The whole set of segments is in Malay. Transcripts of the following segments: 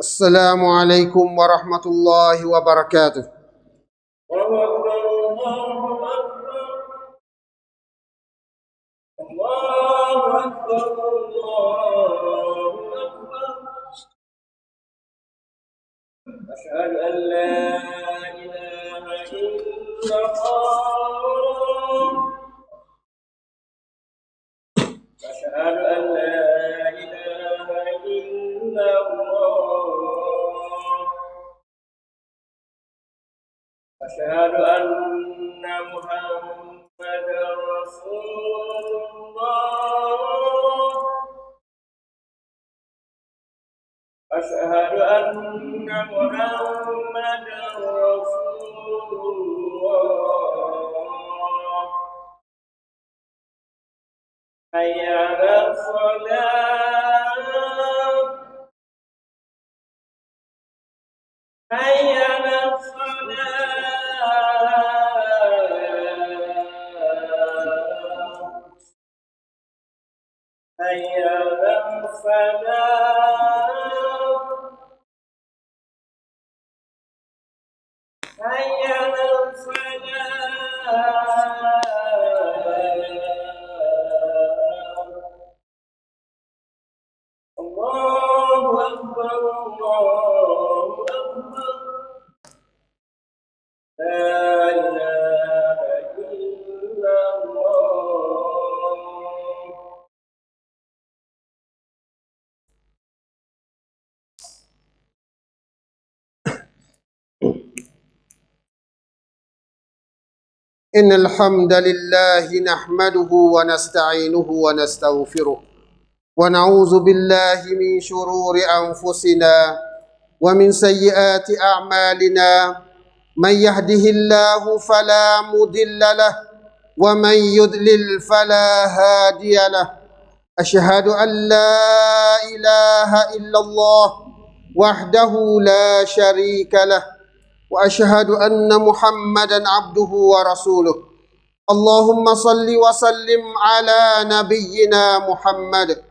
السلام عليكم ورحمة الله وبركاته. أشهد أن لا إله إلا الله أشهد أن لا إله إلا الله أشهد أن محمدا رسول الله أشهد أن محمدا رسول الله حي على الصلاة حي على الصلاة حي على الفلاح حي على الفلاح الله أكبر الله أكبر لا إله إلا الله. إن الحمد لله نحمده ونستعينه ونستغفره ونعوذ بالله من شرور أنفسنا ومن سيئات أعمالنا. من يهده الله فلا مضل له ومن يضلل فلا هادي له. أشهد أن لا إله إلا الله وحده لا شريك له وأشهد أن محمدا عبده ورسوله. اللهم صل وسلم على نبينا محمد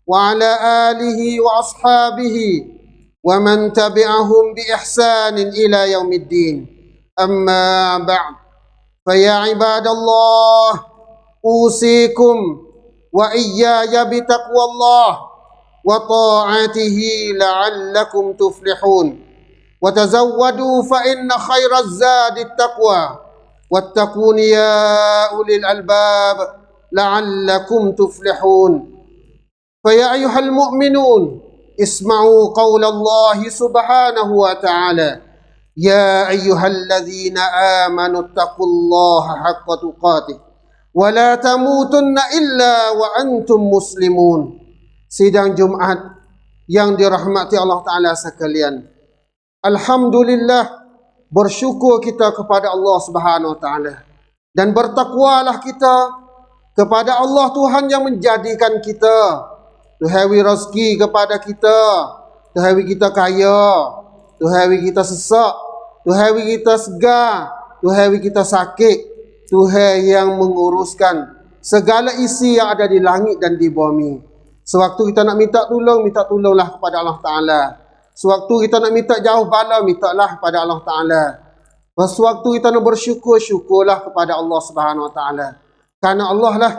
وعلى آله وأصحابه ومن تبعهم بإحسان إلى يوم الدين. أما بعد، فيا عباد الله، أوصيكم وإياي بتقوى الله وطاعته لعلكم تفلحون. وتزودوا فإن خير الزاد التقوى واتقون يا أولي الألباب لعلكم تفلحون. فيا أيها المؤمنون، اسمعوا قول الله سبحانه وتعالى: يا أيها الذين آمنوا اتقوا الله حق تقاته ولا تموتن إلا وأنتم مسلمون. Sidang Jumat yang dirahmati Allah Ta'ala sekalian, alhamdulillah, bersyukur kita kepada Allah Subhanahu Wa Ta'ala dan bertakwalah kita kepada Allah Tuhan yang menjadikan kita, Tuhan rezeki kepada kita, Tuhan kita kaya, Tuhan kita sesak, Tuhan kita segar, Tuhan kita sakit, Tuhan yang menguruskan segala isi yang ada di langit dan di bumi. Sewaktu kita nak minta tolonglah kepada Allah Ta'ala. Sewaktu kita nak minta jauh bala, mintalah kepada Allah Ta'ala. Sewaktu kita nak bersyukur, syukurlah kepada Allah Subhanahu Wa Ta'ala. Karena Allah lah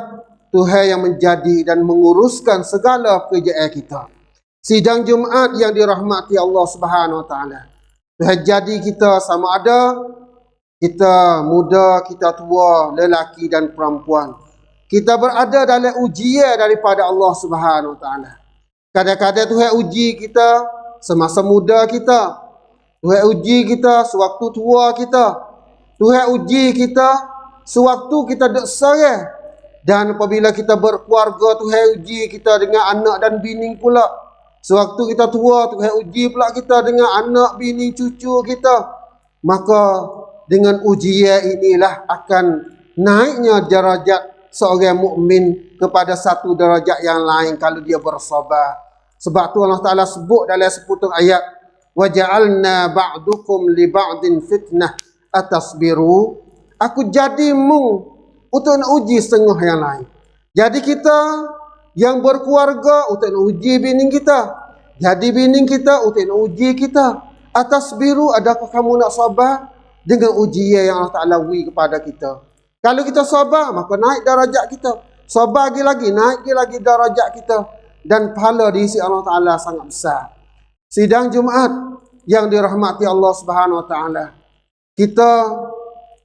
Tuhan yang menjadi dan menguruskan segala pekerjaan kita. Sidang Jumat yang dirahmati Allah Subhanahu Wa Ta'ala, Tuhan jadi kita sama ada kita muda, kita tua, lelaki dan perempuan. Kita berada dalam ujian daripada Allah Subhanahu Wa Ta'ala. Kadang-kadang Tuhan uji kita semasa muda kita, Tuhan uji kita sewaktu tua kita, Tuhan uji kita sewaktu kita dek serah, dan apabila kita berkeluarga, Tuhan uji kita dengan anak dan bini pula. Sewaktu kita tua, Tuhan uji pula kita dengan anak, bini, cucu kita. Maka dengan ujian inilah akan naiknya darajat seorang mukmin kepada satu darajat yang lain kalau dia bersabar. Sebab tu Allah Ta'ala sebut dalam sepotong ayat, وَجَعَلْنَا بَعْدُكُمْ لِبَعْدٍ فِتْنَةٍ أَتَصْبِرُوا. Aku jadimu untuk nak uji setengah yang lain. Jadi kita yang berkeluarga untuk nak uji bini kita. Jadi bini kita untuk uji kita. Atas biru, adakah kamu nak sabar dengan ujian yang Allah Ta'ala beri kepada kita? Kalau kita sabar, maka naik darajat kita. Sabar lagi, naik lagi darajat kita. Dan pahala di sisi Allah Ta'ala sangat besar. Sidang Jumaat yang dirahmati Allah Subhanahu Wa Ta'ala. Kita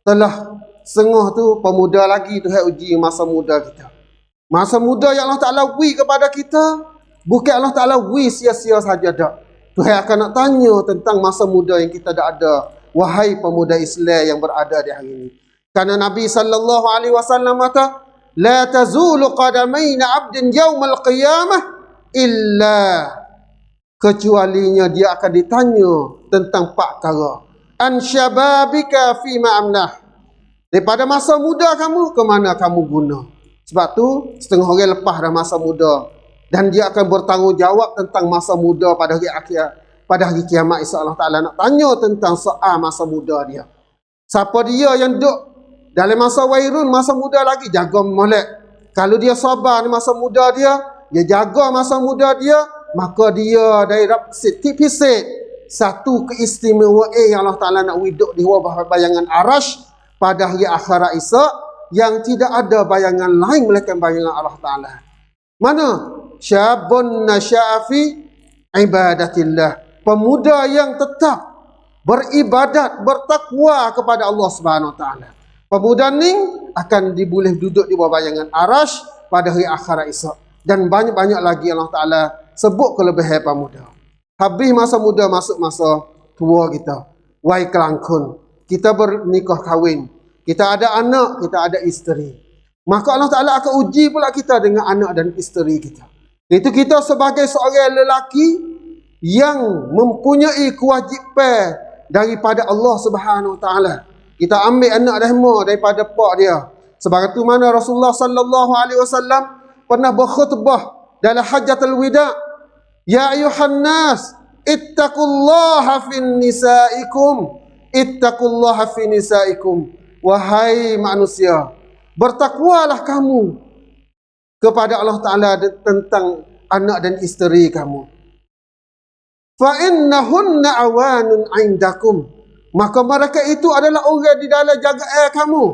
telah sengah tu pemuda lagi tu uji masa muda kita. Masa muda yang Allah Ta'ala beri kepada kita, bukan Allah Ta'ala beri sia-sia saja dak. Tuhan akan nak tanya tentang masa muda yang kita dah ada. Wahai pemuda Islam yang berada di hari ini. Karena Nabi sallallahu alaihi wasallam kata, la tazulu qadamaina 'abdin yaumal qiyamah illa, kecualinya dia akan ditanya tentang 4 perkara. An syababika fi ma amnah. Daripada masa muda kamu, ke mana kamu guna? Sebab tu setengah orang lepas dah masa muda, dan dia akan bertanggungjawab tentang masa muda pada hari akhir, pada hari kiamat. InsyaAllah Ta'ala nak tanya tentang soal masa muda dia. Siapa dia yang duduk dalam masa wairun, masa muda lagi, jaga molek. Kalau dia sabar di masa muda dia jaga masa muda dia, maka dia dari tipis satu keistimewaan yang Allah Ta'ala nak widuk di bawah bayangan arash pada hari akhirat esok, yang tidak ada bayangan lain melainkan bayangan Allah Ta'ala. Mana? Syabun nasya'afi ibadatillah. Pemuda yang tetap beribadat, bertakwa kepada Allah Subhanahu Wa Ta'ala. Pemuda ni akan diboleh duduk di bawah bayangan arash pada hari akhirat esok. Dan banyak-banyak lagi Allah Ta'ala sebut kelebihan pemuda. Habis masa muda, masuk masa tua kita. Wai kelangkun. Kita bernikah kahwin. Kita ada anak, kita ada isteri. Maka Allah Ta'ala akan uji pula kita dengan anak dan isteri kita. Itu kita sebagai seorang lelaki yang mempunyai kewajipan daripada Allah Subhanahu Wa Ta'ala. Kita ambil anak rahmah daripada pak dia. Sebagaimana tu mana Rasulullah sallallahu alaihi wasallam pernah berkhutbah dalam Hajjatul Wida. Ya ayuhan nas, ittaqullaha fin nisaikum. Ittaqullaha fin nisaikum. Wahai manusia, bertakwalah kamu kepada Allah Ta'ala tentang anak dan isteri kamu. Fa innahunna awanun indakum. Maka mereka itu adalah orang di dalam jagaan kamu.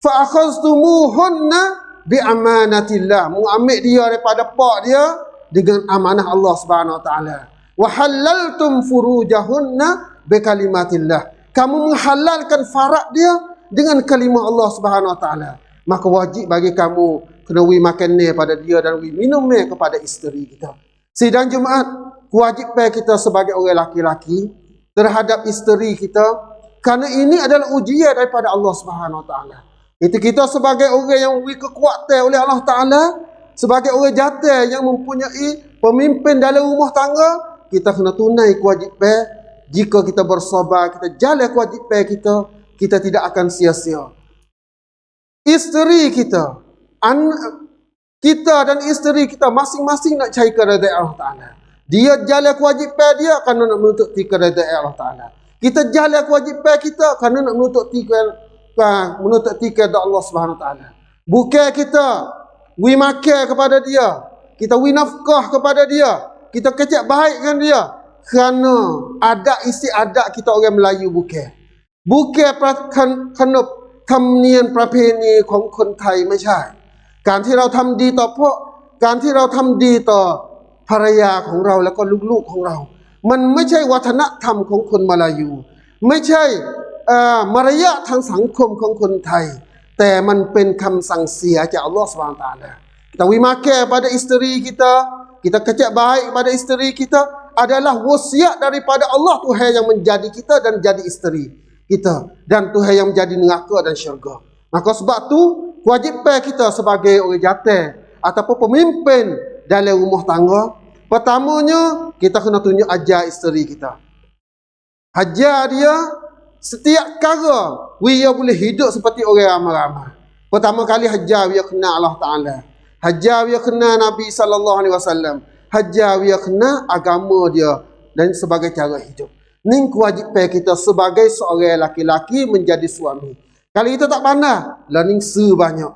Fa akhaztumuhunna bi amanatillah. Mengambil dia daripada pak dia dengan amanah Allah Subhanahu Wa Ta'ala. Wa halaltum furujahunna bi kalimatillah. Kamu menghalalkan farad dia dengan kalimah Allah Subhanahu Wa Ta'ala. Maka wajib bagi kamu kena makan ni pada dia dan minum ni kepada isteri kita. Sidang Jumaat, kewajipan kita sebagai orang laki-laki terhadap isteri kita, kerana ini adalah ujian daripada Allah Subhanahu Wa Ta'ala. Itu kita sebagai orang yang diberi kekuatan oleh Allah Ta'ala, sebagai orang jantan yang mempunyai pemimpin dalam rumah tangga, kita kena tunai kewajipan. Jika kita bersabar, kita jalan kewajipan kita, kita tidak akan sia-sia. Isteri kita, kita dan isteri kita masing-masing nak cari keredaan Allah Ta'ala. Dia jalan kewajipan dia kerana nak menuntut keredaan Allah Ta'ala. Kita jalan kewajipan kita kerana nak menuntut keredaan Allah Subhanahu Wa Ta'ala. Bukan kita makan kepada dia, kita nafkah kepada dia, kita kecek baik dengan dia kerana adat istiadat kita orang Melayu bukan. Bukan keranaธรรมเนียมประเพณีของคนไทยไม่ใช่การที่เราทำดีต่อพ่อการที่เราทำดีต่อภรรยาของเราแล้วก็ลูกๆของเรามันไม่ใช่วัฒนธรรมของคนมาลายูไม่ใช่มารยาททางสังคมของคนไทยแต่มันเป็นคำสั่งเสียจากอัลลอฮฺ Subhanahu Wa Taala. Kita makan pada isteri kita, kita kecek baik pada isteri kita adalah wasiat daripada Allah Tuhan yang menjadi kita dan jadi isteri kita, dan Tuhan yang menjadi neraka dan syurga. Maka sebab tu kewajipan kita sebagai orang jantan ataupun pemimpin dalam rumah tangga, pertamanya kita kena tunjuk ajar isteri kita. Ajar dia setiap perkara dia boleh hidup seperti orang ramai-ramai. Pertama kali ajar dia kenal Allah Ta'ala, ajar dia kenal Nabi sallallahu alaihi wasallam, ajar dia kenal agama dia dan sebagai cara hidup. Ini kewajipan kita sebagai seorang laki-laki menjadi suami. Kalau kita tak pandai, learning banyak.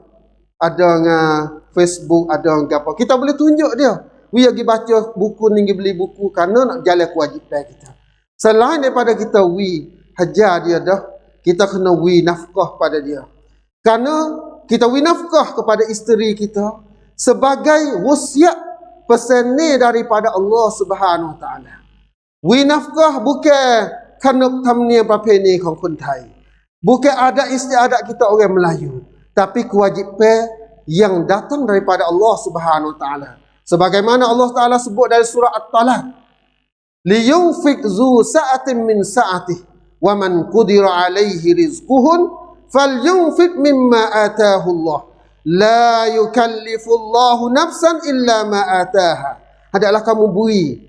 Ada dengan Facebook, ada dengan apa. Kita boleh tunjuk dia. We pergi baca buku ni, pergi beli buku kerana nak jalan kewajipan kita. Selain daripada kita we hajar dia dah, kita kena we nafkah pada dia. Kerana kita we nafkah kepada isteri kita sebagai wasiat pesan ni daripada Allah Subhanahu Wa Taala. We nafkah bukan kerana tamniaประเพณี ของคนไทย. Bukan adat istiadat kita orang Melayu, tapi kewajipan yang datang daripada Allah Subhanahu Wa Taala. Sebagaimana Allah Taala sebut dari surah At-Talaq, liyunfiq zu sa'atin min sa'atih wa man qudira 'alaihi rizquhun falyunfiq mimma ataahu Allah la yukallifu Allahu nafsan illa ma ataaha. Hendaklah kamu beri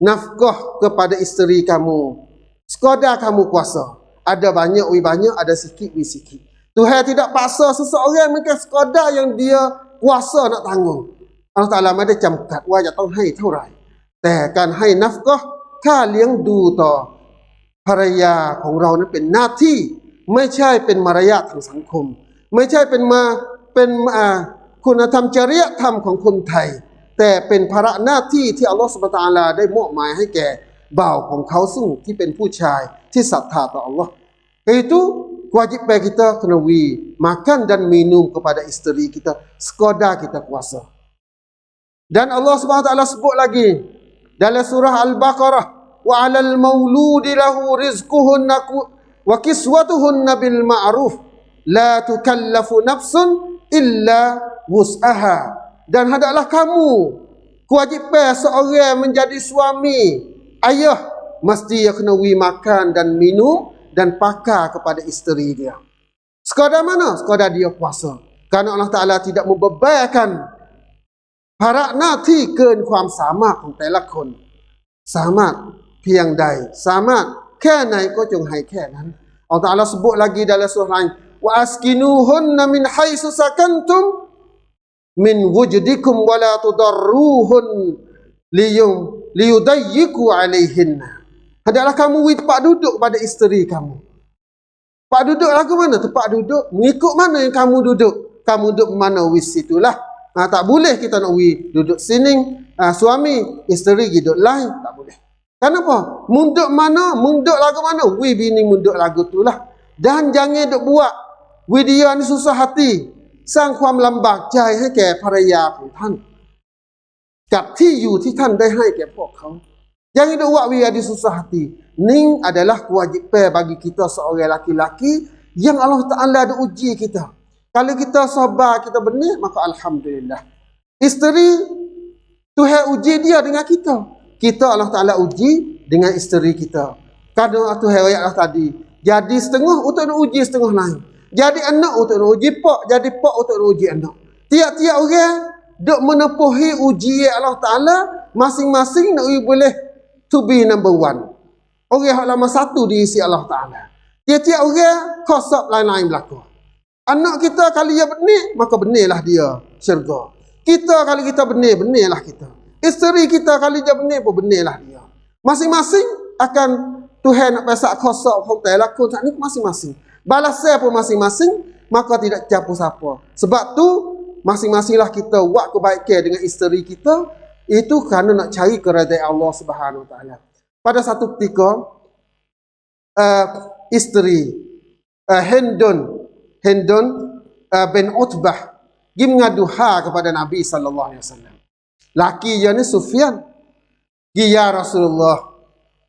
nafkah kepada isteri kamu sekadar kamu kuasa. Ada banyak we banyak, ada sikit we sikit. Tuhan tidak paksa seseorang mungkin sekadar yang dia kuasa nak tanggung. Allah Ta'ala ไม่ได้จำกัดว่าจะต้องให้เท่าไหร่แต่การให้นัฟกะห์ค่าเลี้ยงดูต่อภรรยาของเรานั้นเป็นหน้าที่ไม่ใช่เป็นมารยาททางสังคมไม่ใช่เป็นคุณธรรมจริยธรรมของคนไทยแต่เป็นภาระหน้าที่ที่อัลลอฮฺซุบฮานะฮูวะตะอาลาได้มอบหมายให้แก่บ่าวของเขาซึ่งที่เป็นผู้ชายที่ศรัทธาต่ออัลลอฮ์ Itu kewajipan kita kena makan dan minum kepada isteri kita sekadar kita kuasa. Dan Allah Subhanahu Wa Taala sebut lagi dalam surah Al-Baqarah, wa 'alal mauludi lahu rizquhunna wa kiswatuhunna bil ma'ruf la tukallafu nafsun illa wus'aha. Dan hendaklah kamu kewajipan seorang menjadi suami, ayah, mesti dia kena makan dan minum dan pakar kepada isteri dia. Sekadar mana? Sekadar dia puasa. Kerana Allah Ta'ala tidak membebankan ภาระหน้าที่เกินความสามารถของแต่ละคนสามารถเพียงใดสามารถแค่ไหนก็จงให้แค่นั้นอัลลอฮฺตะอาลาsebut lagi dalam surah lain wa askinuhunna min haitsu sakantum min wujdikum wa la tudarruhun liyudayyiqu alaihinna. Hendaklah kamu tempat duduk pada isteri kamu. Tempat duduk lagu mana? Tempat duduk mengikut mana yang kamu duduk. Kamu duduk mana wis itulah. Tak boleh kita nak duduk sini, suami, isteri duduk lain, tak boleh. Kenapa? Munduk mana, munduk lagu mana, bini munduk lagu tu lah. Dan jangan duk buat, dia ni susah hati, สร้างความลำบากใจให้แก่ภรรยาของท่านกับที่อยู่ที่ท่านได้ให้แก่พวกเขา Yang itu wa'wiya di susah hati. Ning adalah kewajipan bagi kita seorang laki-laki yang Allah Ta'ala ada uji kita. Kalau kita sabar, kita benar, maka Alhamdulillah. Isteri, Tuhan uji dia dengan kita. Kita Allah Ta'ala uji dengan isteri kita. Kadang Tuhan ayat tadi, jadi setengah untuk nak uji setengah lain. Jadi anak untuk nak uji pak, jadi pak untuk nak uji anak. Tiap-tiap orang duk menepuhi ujian Allah Ta'ala, masing-masing nak boleh to be number one. Orang yang lama satu diisi Allah Ta'ala. Tiap-tiap orang kosok lain-lain berlaku. Anak kita kali dia benih, maka benihlah dia syurga. Kita kali kita benih, benihlah kita. Isteri kita kali dia benih pun benihlah dia. Masing-masing akan Tuhan nak pasak kosok hotel lakon saat ni masing-masing. Balasnya pun masing-masing, maka tidak campur siapa. Sebab tu masing-masinglah kita buat kebaikan dengan isteri kita, itu kerana nak cari keridhaan Allah Subhanahu Wa Taala. Pada satu ketika isteri Hindun bin Utbah pergi mengaduha kepada Nabi sallallahu alaihi wasallam. Laki dia ni Sufyan. Ya Rasulullah,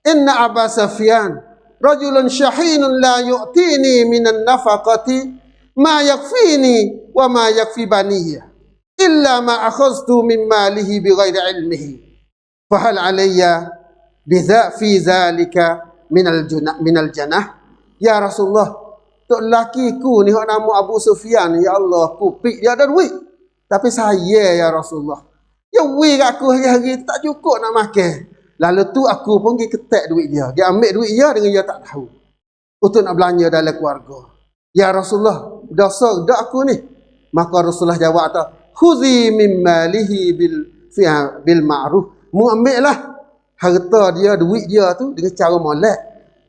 inna Aba Sufyan rajulun syahinun la yu'tini minan nafaqati ma yakfini wa ma yakfi baniya illa ma akhadhtu min malihi bighairi ilmihi fa hal alayya fi zalika min al-janah. Ya Rasulullah, tok lakiku ni hak nama Abu Sufyan, ya Allah, kupik dia ada duit. Tapi saya ya Rasulullah, ya duit kat aku hari-hari tak cukup nak makan. Lalu tu aku pun pergi ketek duit dia. Dia ambil duit dia dengan dia tak tahu. Untuk nak belanja dalam keluarga. Ya Rasulullah, dosa dak aku ni. Maka Rasulullah jawab tu, khuzi min malihi bil ma'ruf. Mu ambillah harta dia, duit dia tu dengan cara molek.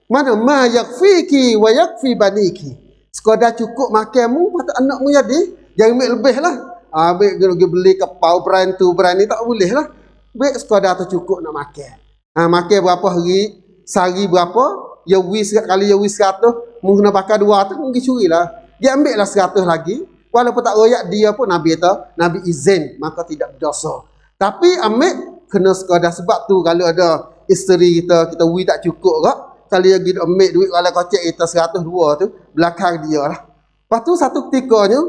Mana ma yakfiki wa yakfi baniki. Sekadar cukup makanmu, patut anakmu jadi. Jangan ambil lebih lah. Ambil pergi beli kapau brand tu, brand ni tak boleh lah. baik sekadar tercukup nak makan. Makan berapa hari, sehari berapa, ya kali ya 100, mungkin nak pakai 200 mungkin curilah. Dia ambil lah 100 lagi, walaupun tak royak dia pun Nabi izin, maka tidak berdosa. Tapi ambil kena sekadar, sebab tu kalau ada isteri kita wui tak cukup kak, kali lagi ambil duit kalau kocek kita 102 tu, belakang dia lah. Lepas tu satu ketikanya,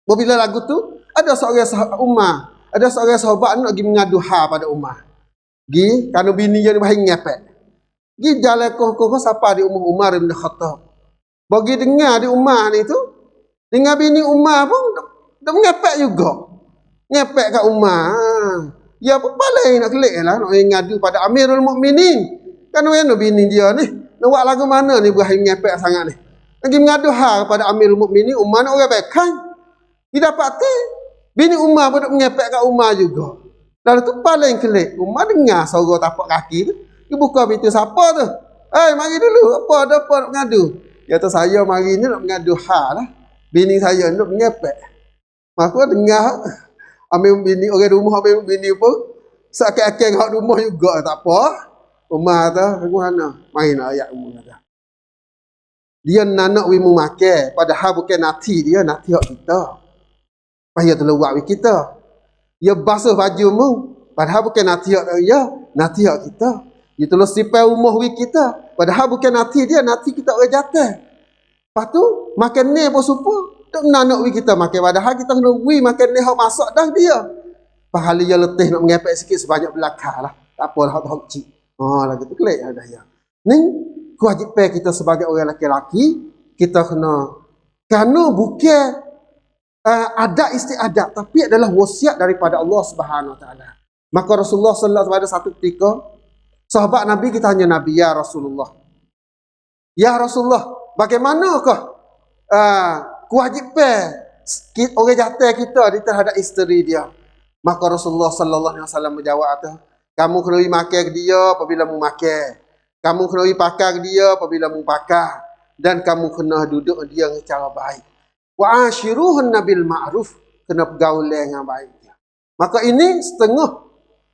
bila lagu tu, ada seorang Umar, ada seorang sahabat nak pergi mengadu hal pada Umar. Pergi, kerana bini dia bahaya ngepek. Pergi jalan koh siapa di Umar bin Khattab. Bagi dengar di Umar ni tu, dengar bini Umar pun, dah ngepek juga. Ngepek kat Umar. Ya pun balai nak kelik lah, nak ngadu pada Amirul Mukminin. Kan mana bini dia ni? Nak buat lagu mana ni Ibrahim ngepek sangat ni? Lagi mengadu hal pada Amirul Mukminin, Umar nak orang baik kan? Dia dapati bini Umar pun mengepek kat Umar juga. Lalu tu paling kelik. Umar dengar suara tapak kaki tu. Dia buka pintu, siapa tu? Mari dulu. Apa nak mengadu? Dia kata, saya mari ni nak mengadu hal lah. Bini saya nak mengepek. Maka dengar ambil bini, orang rumah ambil bini pun sakit-sakit kat rumah juga. Tak apa. Umar kata, mana? Main ayat Umar kata. Dia nak wimu makan. Padahal bukan nati dia, nati hak kita. Payah terlewat wik kita. Dia basuh baju mu, padahal bukan nati hak dia, nati hak kita. Dia tolong sipai rumah wik kita, padahal bukan nati dia, nati kita orang jatuh. Lepas tu makan ni pun supa, tak nak wik kita makan, padahal kita kena wik makan ni hak masak dah dia. Pahala dia letih nak mengepek sikit sebanyak belakang lah. Tak apa lah, hak cik. Lagi tu kelik ada ya. Ni kewajipan kita sebagai orang lelaki, kita kena, kerana bukan adat istiadat, tapi adalah wasiat daripada Allah Subhanahu Wa Taala. Maka Rasulullah sallallahu alaihi wasallam pada satu ketika, sahabat Nabi kita tanya Nabi, ya Rasulullah, bagaimanakah kewajipan orang jantan kita di terhadap isteri dia? Maka Rasulullah sallallahu alaihi wasallam menjawab, kamu kena makan dia apabila mu makan, kamu kena pakai dia apabila mu pakai, dan kamu kena duduk dia dengan cara baik. Wa ashiruhunna bil ma'ruf, kena pergaulan dengan baik. Maka ini setengah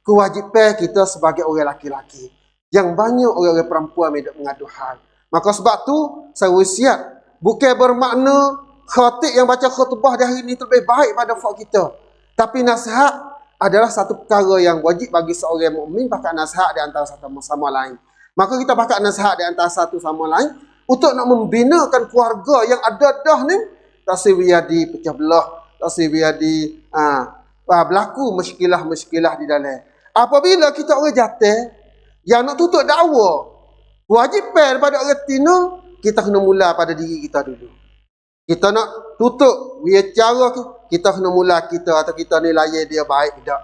kewajipan kita sebagai orang laki-laki. Yang banyak orang-orang perempuan yang mengadu hal. Maka sebab tu saya wasiat, bukan bermakna khatib yang baca khutbah di hari ini lebih baik pada fak kita. Tapi nasihat adalah satu perkara yang wajib bagi seorang mukmin, pakat nasihat di antara satu sama lain. Maka kita pakat nasihat di antara satu sama lain untuk nak membinakan keluarga yang ada dah ni. Tak sebiadi pecah belah, tak sebiadi berlaku muskilah-muskilah di dalam. Apabila kita orang jatuh yang nak tutup dakwah, kewajipan daripada orang tina, kita kena mula pada diri kita dulu. Kita nak tutup bicara, kita kena mula kita, atau kita ni layan dia baik tidak.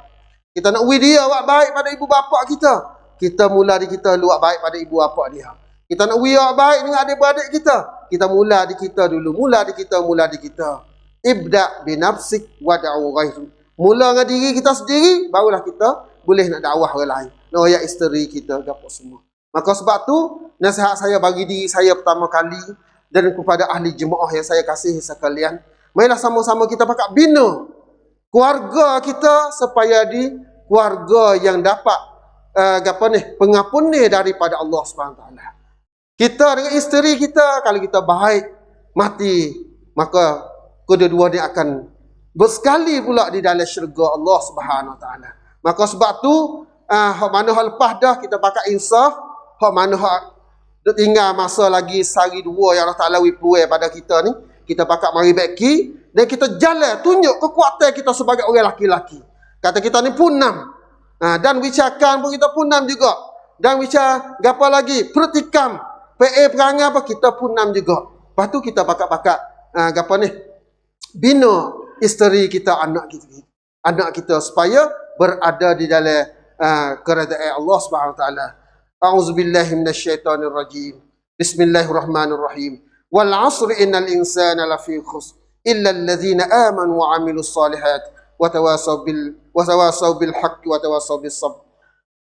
Kita nak dia buat baik pada ibu bapa kita, kita mula di kita buat baik pada ibu bapa dia. Kita nak buat baik dengan adik-beradik kita mula di kita dulu. Mula di kita. Ibda' binafsik wa da'u ghairu. Mula dengan diri kita sendiri, barulah kita boleh nak dakwah orang lain. Nak ayat isteri kita, apa semua. Maka sebab tu, nasihat saya bagi diri saya pertama kali, dan kepada ahli jemaah yang saya kasihi sekalian, marilah sama-sama kita pakat bina keluarga kita supaya di keluarga yang dapat pengampun daripada Allah SWT. Kita dengan isteri kita, kalau kita baik, mati, maka kedua-dua dia akan bersekali pula di dalam syurga Allah Subhanahu Wa Taala. Maka sebab tu, hak mana hak lepas dah kita pakai insaf, hak mana hak tinggal masa lagi sehari dua yang Allah Taala wipuai pada kita ni, kita pakai mari beki dan kita jalan tunjuk kekuatan kita sebagai orang laki-laki. Kata kita ni punam. Dan wicakan pun kita punam juga. Dan wicara apa lagi? Pertikam. Perangai apa kita punam juga. Lepas tu kita pakat-pakat bina isteri kita, anak kita supaya berada di dalam kerajaan Allah Subhanahu Wa Taala. A'udzubillahi minasyaitonir rajim. Bismillahirrahmanirrahim. Wal 'asri innal insana lafi khusr illa alladhina amanu wa 'amilus solihat wa tawasaw bil haqqi wa tawasaw bis sabr.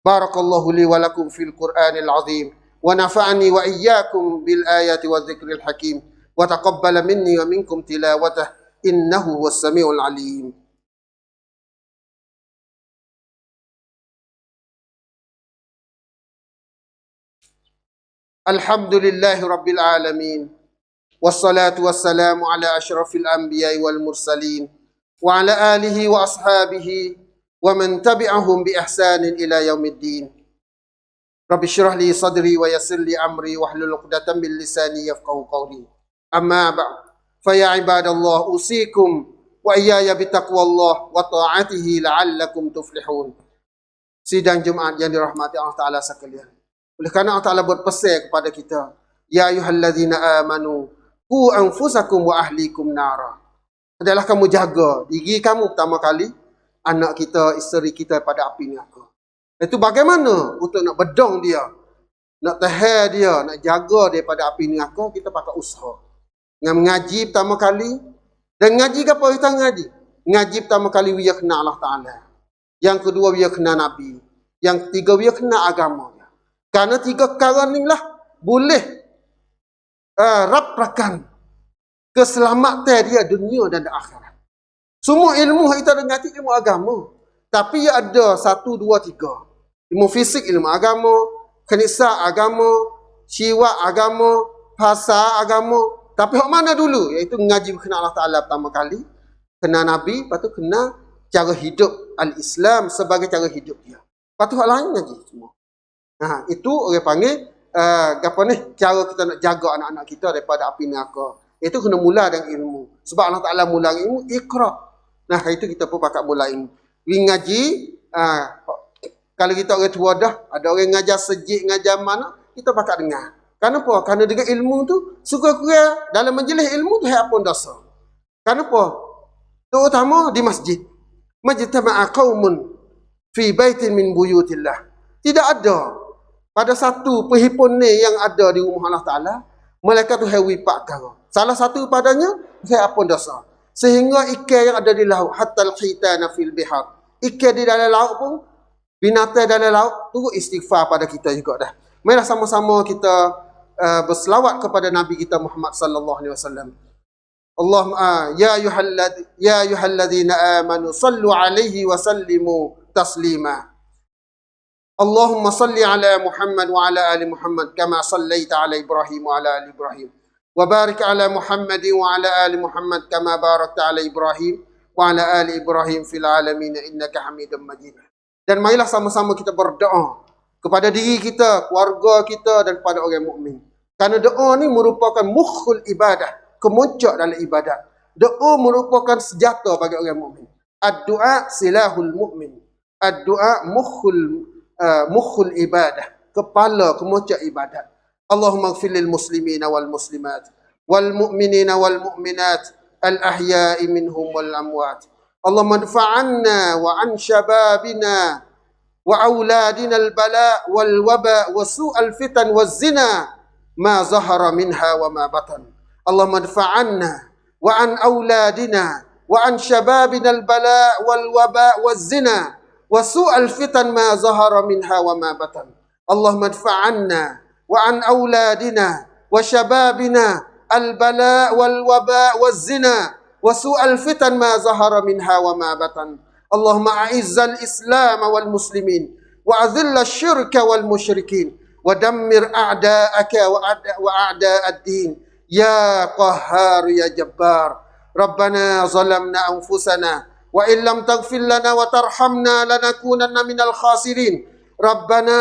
Barakallahu li wa lakum fil Qur'anil 'azim. ونفعني وإياكم بالآيات والذكر الحكيم وتقبل مني ومنكم تلاوته إنه هو السميع العليم. Alhamdulillahi Rabbil Alamin. Wassalatu wassalamu ala ashrafil anbiya'i wal mursalin. Wa ala alihi wa ashabihi wa man tabi'ahum bi ihsanin ila yaumiddin. Rabbi syrah li sadri wa yassir li amri wahlul 'uqdatam min lisani yafqahu qawli. Amma ba'd. Fa ya ibadallah usikum wa iyaya bitaqwallah wa ta'atihi la'allakum tuflihun. Sidang Jumaat yang dirahmati Allah Ta'ala sekalian. Oleh kerana Allah Ta'ala berpesan kepada kita, ya ayyuhallazina amanu qu anfusakum wa ahlikum nara. Adalah kamu jaga diri kamu pertama kali, anak kita, isteri kita pada api neraka. Itu bagaimana untuk nak bedong dia, nak tahan dia, nak jaga dia pada api neraka, kita pakai usaha. Dengan mengaji pertama kali, dan ngaji ke apa kita ngaji? Ngaji pertama kali dia kena Allah Ta'ala. Yang kedua dia kena Nabi. Yang ketiga dia kena agama. Karena tiga perkara ni lah boleh raprakan keselamatan dia dunia dan akhirat. Semua ilmu kita dengar ilmu agama. Tapi ia ada 1, 2, 3. Ilmu fisik, ilmu agama. Kanisa agama. Syiwa agama. Bahasa agama. Tapi hak mana dulu? Iaitu ngaji kena Allah Ta'ala pertama kali. Kena Nabi. Lepas tu kena cara hidup al-Islam sebagai cara hidup dia. Lepas tu hak lain ngaji semua. Itu orang panggil apa ni, cara kita nak jaga anak-anak kita daripada api neraka. Itu kena mula dengan ilmu. Sebab Allah Ta'ala mula ilmu, iqra. Nah, itu kita pun pakat mula ilmu. Ngaji, kalau kita orang tua dah, ada orang ngajar sejik, ngajar mana, kita pakat dengar. Kenapa? Kerana dengan ilmu tu, suka-suka dalam majlis ilmu tu, apa dosa. Kenapa? Terutama di masjid. Majtama'a qaumun fi baitin min buyutillah. Tidak ada pada satu perhimpun ni yang ada di rumah Allah Ta'ala, malaikat tu hewi pak perkara. Salah satu padanya, saya apa dosa. Sehingga ikan yang ada di laut, hatta al-khitana fil bihar. Ikan di dalam laut pun, binatang dalam laut, tu istighfar pada kita juga dah. Marilah sama-sama kita berselawat kepada Nabi kita Muhammad sallallahu alaihi wasallam. Allahumma ya ayyuhalladzina amanu sallu alaihi wa sallimu taslima. Allahumma salli ala Muhammad wa ala ali Muhammad kama sallaita ala Ibrahim wa ala ali Ibrahim. Wa barik ala Muhammad wa ala ali Muhammad kama barakta ala Ibrahim wa ala ali Ibrahim fil alamin innaka Hamidum Majid. Dan marilah sama-sama kita berdoa kepada diri kita, keluarga kita dan kepada orang mukmin. Kerana doa ni merupakan mukhul ibadah, kemuncak dalam ibadat. Doa merupakan senjata bagi orang mukmin. Ad-du'a silahul mukmin. Ad-du'a mukhul ibadah, kepala kemuncak ibadat. Allahumma ighfir lil muslimina wal muslimat wal mu'minina wal mu'minat al ahya'i minhum wal amwat. Allahumma adfa'anna wa an shababina wa auladina al bala wal waba wa su'al fitan waz zina ma zahara minha wa ma batan. Allahumma adfa'anna wa an auladina wa an shababina al bala wal waba waz zina وسوء الفتن ما ظهر منها وما بطن. اللهم ادفع عنا وعن أولادنا وشبابنا البلاء والوباء والزنا وسوء الفتن ما ظهر منها وما بطن. اللهم أعز الإسلام والمسلمين وأذل الشرك والمشركين ودمر أعداءك وأعداء الدين يا قهار يا جبار. ربنا ظلمنا أنفسنا وإن لم تغفر لنا وترحمنا لنكونن من الخاسرين. ربنا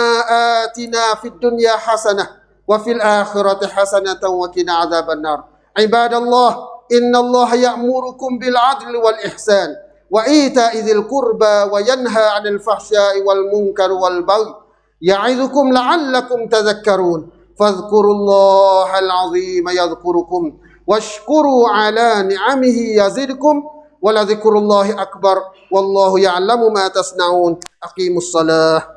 آتنا في الدنيا حسنة وفي الآخرة حسنة وقنا عذاب النار. عباد الله إن الله يأمركم بالعدل والإحسان وإيتاء ذي القربى وينهى عن الفحشاء والمنكر والبغي يعظكم لعلكم تذكرون. فاذكروا الله العظيم يذكركم واشكروا على نعمه يزدكم ولذكر الله أكبر والله يعلم ما تصنعون. أقيموا الصلاة.